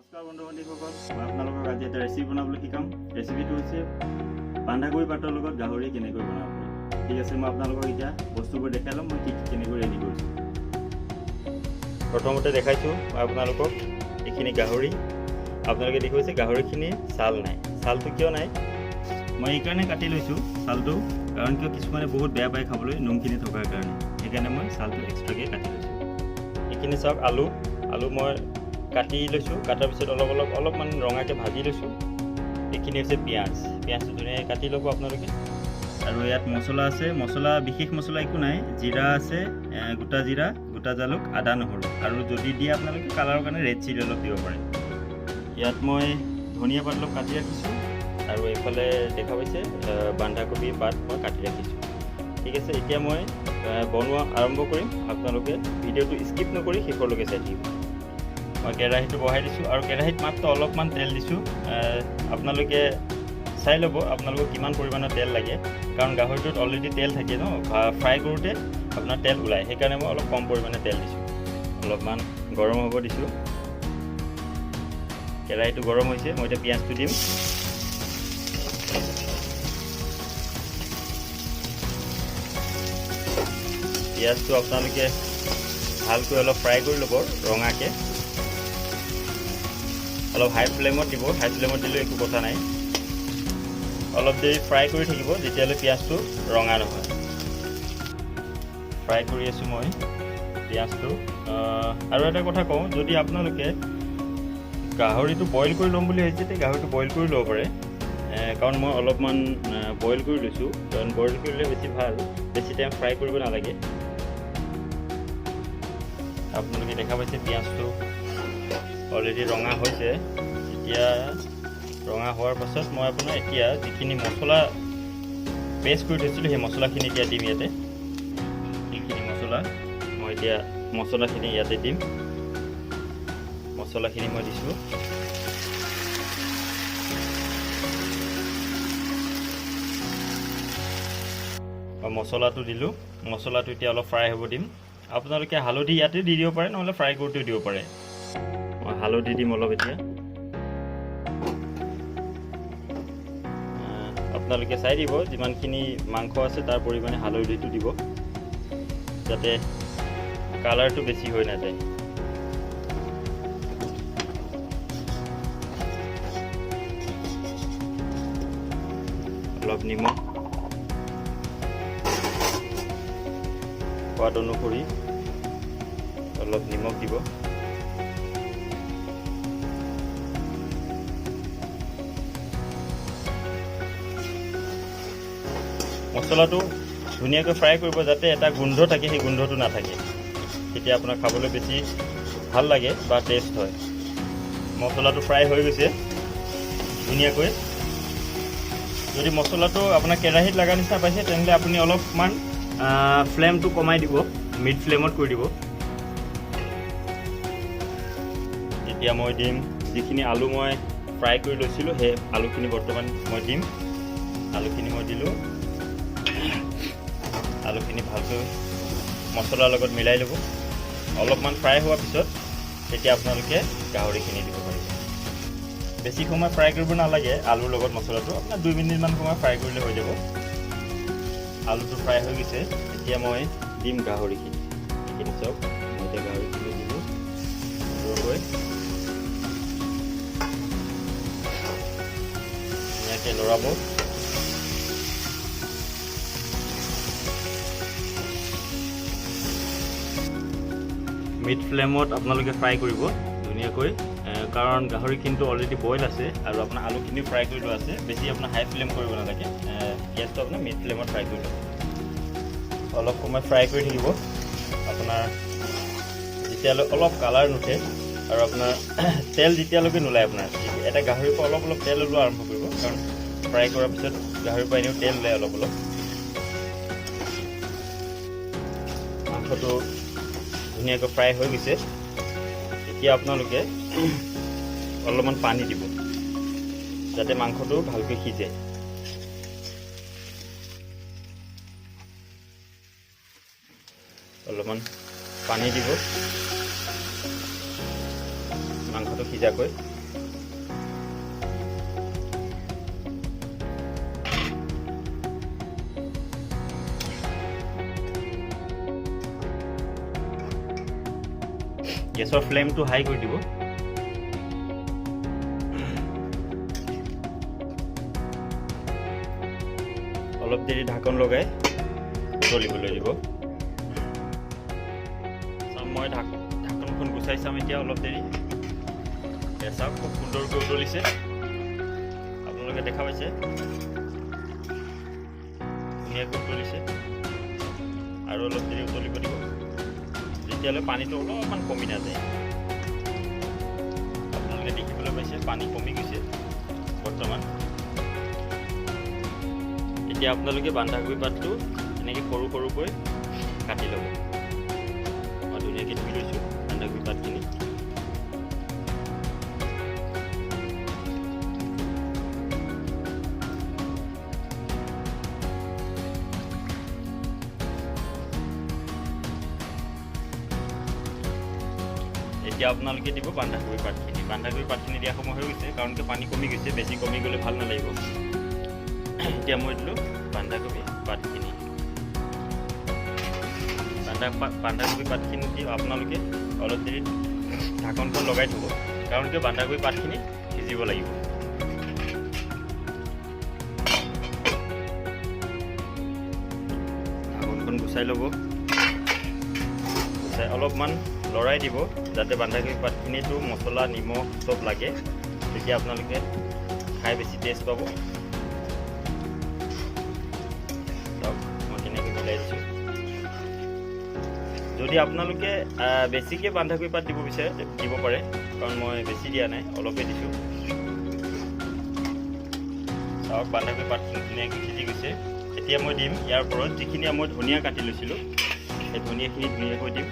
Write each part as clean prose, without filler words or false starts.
নমস্কাৰ বন্ধু বান্ধৱীসকল, মই আপোনালোকক আজি এটা ৰেচিপি বনাবলৈ শিকাম। ৰেচিপিটো হৈছে বন্ধাকবি পাতৰ লগত গাহৰি কেনেকৈ বনাব পাৰি। ঠিক আছে, মই আপোনালোকক এতিয়া বস্তুবোৰ দেখাই ল'ম মই কি কেনেকৈ ৰেডি কৰিছোঁ। প্ৰথমতে দেখাইছোঁ মই আপোনালোকক এইখিনি গাহৰি। আপোনালোকে দেখিছে গাহৰিখিনি ছাল নাই। ছালটো কিয় নাই মই এইকাৰণে কাটি লৈছোঁ ছালটো, কাৰণ কিয় কিছুমানে বহুত বেয়া পায় খাবলৈ নোমখিনি থকাৰ কাৰণে। সেইকাৰণে মই ছালটো এক্সট্ৰাকৈ কাটি লৈছোঁ। এইখিনি চাওক আলু মই কাটি লৈছোঁ। কাটাৰ পিছত অলপমান ৰঙাকৈ ভাজি লৈছোঁ। এইখিনি হৈছে পিঁয়াজটো ধুনীয়াকৈ কাটি ল'ব আপোনালোকে। আৰু ইয়াত মছলা আছে, বিশেষ মছলা একো নাই। জিৰা আছে, গোটা জিৰা, গোটা জালুক, আদা নহৰু, আৰু যদি দিয়ে আপোনালোকে কালাৰৰ কাৰণে ৰেড চিলি অলপ দিব পাৰে। ইয়াত মই ধনিয়া পাত অলপ কাটি ৰাখিছোঁ, আৰু এইফালে দেখা পাইছে বন্ধাকবি পাত মই কাটি ৰাখিছোঁ। ঠিক আছে, এতিয়া মই বনোৱা আৰম্ভ কৰিম। আপোনালোকে ভিডিঅ'টো স্কিপ নকৰি শেষলৈকে চাই থাকিব। মই কেৰাহীটো বহাই দিছোঁ, আৰু কেৰাহীত মাত্ৰ অলপমান তেল দিছোঁ। আপোনালোকে চাই ল'ব আপোনালোকক কিমান পৰিমাণৰ তেল লাগে, কাৰণ গাহৰিটোত অলৰেডি তেল থাকে ন, ফ্ৰাই কৰোঁতে আপোনাৰ তেল ওলায়। সেইকাৰণে মই অলপ কম পৰিমাণে তেল দিছোঁ। অলপমান গৰম হ'ব দিছোঁ। কেৰাহীটো গৰম হৈছে, মই এতিয়া পিঁয়াজটো দিম। পিঁয়াজটো আপোনালোকে ভালকৈ অলপ ফ্ৰাই কৰি ল'ব ৰঙাকৈ। অলপ হাই ফ্লেমত দিব। হাই ফ্লেমত দিলেও একো কথা নাই। অলপ দেৰি ফ্ৰাই কৰি থাকিব যেতিয়ালৈ পিঁয়াজটো ৰঙা নহয়। ফ্ৰাই কৰি আছোঁ মই পিঁয়াজটো। আৰু এটা কথা কওঁ, যদি আপোনালোকে গাহৰিটো বইল কৰি ল'ম বুলি ভাবিছে তেতিয়া গাহৰিটো বইল কৰি ল'ব পাৰে, কাৰণ মই অলপমান বইল কৰি লৈছোঁ। কাৰণ বইল কৰিলে বেছি ভাল, বেছি টাইম ফ্ৰাই কৰিব নালাগে। আপোনালোকে দেখা পাইছে পিঁয়াজটো অলৰেডি ৰঙা হৈছে। এতিয়া ৰঙা হোৱাৰ পাছত মই আপোনাৰ এতিয়া যিখিনি মছলা পেষ্ট কৰি থৈছিলোঁ সেই মছলাখিনি এতিয়া দিম ইয়াতে। সেইখিনি মছলা মই এতিয়া মছলাখিনি ইয়াতে দিম। মছলাখিনি মই দিছোঁ। মছলাটো দিলোঁ। মছলাটো এতিয়া অলপ ফ্ৰাই হ'ব দিম। আপোনালোকে হালধি ইয়াতে দি দিব পাৰে, নহ'লে ফ্ৰাই কৰোঁতেও দিব পাৰে। মই হালধি দিম অলপ এতিয়া। আপোনালোকে চাই দিব যিমানখিনি মাংস আছে তাৰ পৰিমাণে হালধিটো দিব, যাতে কালাৰটো বেছি হৈ নাযায়। অলপ নিমখ, সোৱাদ অনুসৰি অলপ নিমখ দিব। মছলাটো ধুনীয়াকৈ ফ্ৰাই কৰিব, যাতে এটা গোন্ধ থাকে সেই গোন্ধটো নাথাকে। তেতিয়া আপোনাৰ খাবলৈ বেছি ভাল লাগে বা টেষ্ট হয়। মছলাটো ফ্ৰাই হৈ গৈছে ধুনীয়াকৈ। যদি মছলাটো আপোনাৰ কেৰাহীত লগা নিচিনা পাইছে তেনেহ'লে আপুনি অলপমান ফ্লেমটো কমাই দিব, মিড ফ্লেমত কৰি দিব। এতিয়া মই দিম যিখিনি আলু মই ফ্ৰাই কৰি লৈছিলোঁ, সেই আলুখিনি বৰ্তমান মই দিম। আলুখিনি মই দিলোঁ। আলুখিনি ভালকৈ মছলাৰ লগত মিলাই ল'ব। অলপমান ফ্ৰাই হোৱাৰ পিছত তেতিয়া আপোনালোকে গাহৰিখিনি দিব পাৰিব। বেছি সময় ফ্ৰাই কৰিব নালাগে আলুৰ লগত মছলাটো, আপোনাৰ 2 মিনিটমান সময় ফ্ৰাই কৰিলে হৈ যাব। আলুটো ফ্ৰাই হৈ গৈছে, এতিয়া মই দিম গাহৰিখিনি। এইখিনি চাওক, মই এতিয়া গাহৰিখিনি দিলোঁ। ধুনীয়াকৈ লৰাব। মিড ফ্লেমত আপোনালোকে ফ্ৰাই কৰিব ধুনীয়াকৈ, কাৰণ গাহৰিখিনিটো অলৰেডি বইল আছে আৰু আপোনাৰ আলুখিনিও ফ্ৰাই কৰি লোৱা আছে। বেছি আপোনাৰ হাই ফ্লেম কৰিব নালাগে। গেছটো আপোনাৰ মিড ফ্লেমত ফ্ৰাই কৰি ল'ব। অলপ সময় ফ্ৰাই কৰি থাকিব। আপোনাৰ যেতিয়ালৈ অলপ কালাৰ নুঠে আৰু আপোনাৰ তেল যেতিয়ালৈকে নোলায়, আপোনাৰ এটা গাহৰিৰ পৰা অলপ তেল ওলোৱা আৰম্ভ কৰিব, কাৰণ ফ্ৰাই কৰাৰ পিছত গাহৰিৰ পৰা এনেও তেল ওলায় অলপ। মাংসটো ধুনীয়াকৈ ফ্ৰাই হৈ গৈছে। এতিয়া আপোনালোকে অলপমান পানী দিব, যাতে মাংসটো ভালকৈ সিজে। অলপমান পানী দিব মাংসটো সিজাকৈ। গেছৰ ফ্লেমটো হাই কৰি দিব। অলপ দেৰি ঢাকন লগাই উতলিবলৈ দিব। মই ঢাকনখন গুচাই চাম এতিয়া অলপ দেৰি। চাওক খুব সুন্দৰকৈ উতলিছে, আপোনালোকে দেখা পাইছে ধুনীয়াকৈ উতলিছে। আৰু অলপ দেৰি উতলিব দিব, যেতিয়ালৈ পানীটো অলপমান কমি নাযায়। আপোনালোকে দেখিবলৈ পাইছে পানী কমি গৈছে বৰ্তমান। এতিয়া আপোনালোকে বন্ধাকবি পাতটো এনেকৈ সৰু সৰুকৈ কাটি ল'ব। মই ধুনীয়াকৈ ধুই লৈছোঁ বন্ধাকবি পাতখিনি। এতিয়া আপোনালোকে দিব বন্ধাকবি পাতখিনি। বন্ধাকবি পাতখিনি দিয়া সময় হৈ গৈছে, কাৰণ পানী কমি গৈছে। বেছি কমি গ'লে ভাল নালাগিব। এতিয়া মই দিলোঁ বন্ধাকবি পাতখিনি। বন্ধাকবি পাতখিনি দি আপোনালোকে অলপ দেৰি ঢাকনখন লগাই থ'ব, কাৰণ বন্ধাকবি পাতখিনি সিজিব লাগিব। ঢাকনখন গুচাই ল'ব, গুচাই অলপমান লৰাই দিব, যাতে বন্ধাকবি পাতখিনিতো মছলা নিমখ চব লাগে। তেতিয়া আপোনালোকে খাই বেছি টেষ্ট পাব। মই তেনেকৈ মিলাই দিছোঁ। যদি আপোনালোকে বেছিকৈ বন্ধাকবি পাত দিব বিচাৰে দিব পাৰে, কাৰণ মই বেছি দিয়া নাই, অলপেই দিছোঁ। চাওক বন্ধাকবি পাতখিনি ধুনীয়াকৈ সিজি গৈছে। এতিয়া মই দিম ইয়াৰ ওপৰত যিখিনি মই ধনিয়া কাটি লৈছিলোঁ, সেই ধনিয়াখিনি ধুনীয়াকৈ দিম।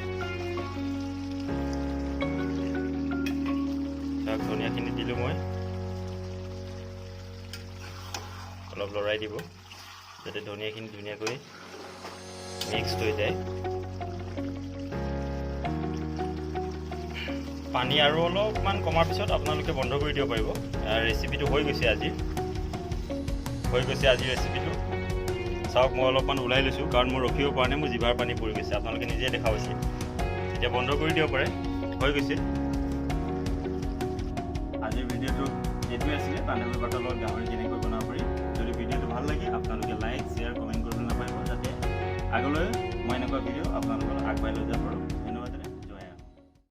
চাওক ধনিয়াখিনি দিলোঁ মই। অলপ লৰাই দিব, যাতে ধনিয়াখিনি ধুনীয়াকৈ মিক্সড হৈ যায়। পানী আৰু অলপমান কমাৰ পিছত আপোনালোকে বন্ধ কৰি দিব পাৰিব। ৰেচিপিটো হৈ গৈছে আজিৰ ৰেচিপিটো। চাওক মই অলপমান ওলাই লৈছোঁ, কাৰণ মই ৰখিব পৰা নাই, মোৰ জিভাৰ পানী পৰি গৈছে। আপোনালোকে নিজে দেখা পাইছে। এতিয়া বন্ধ কৰি দিব পাৰে, হৈ গৈছে। আজিৰ ভিডিঅ'টো এইটোৱে আছিলে, বন্ধাকবি পাতৰ লগত গাহৰি কেনেকৈ বনাব পাৰি। যদি ভিডিঅ'টো ভাল লাগে আপোনালোকে লাইক শ্বেয়াৰ কমেণ্ট কৰিবলৈ নাপাহৰিব, যাতে আগলৈ মই এনেকুৱা ভিডিঅ' আপোনালোকৰ আগবঢ়াই লৈ যাব পাৰোঁ।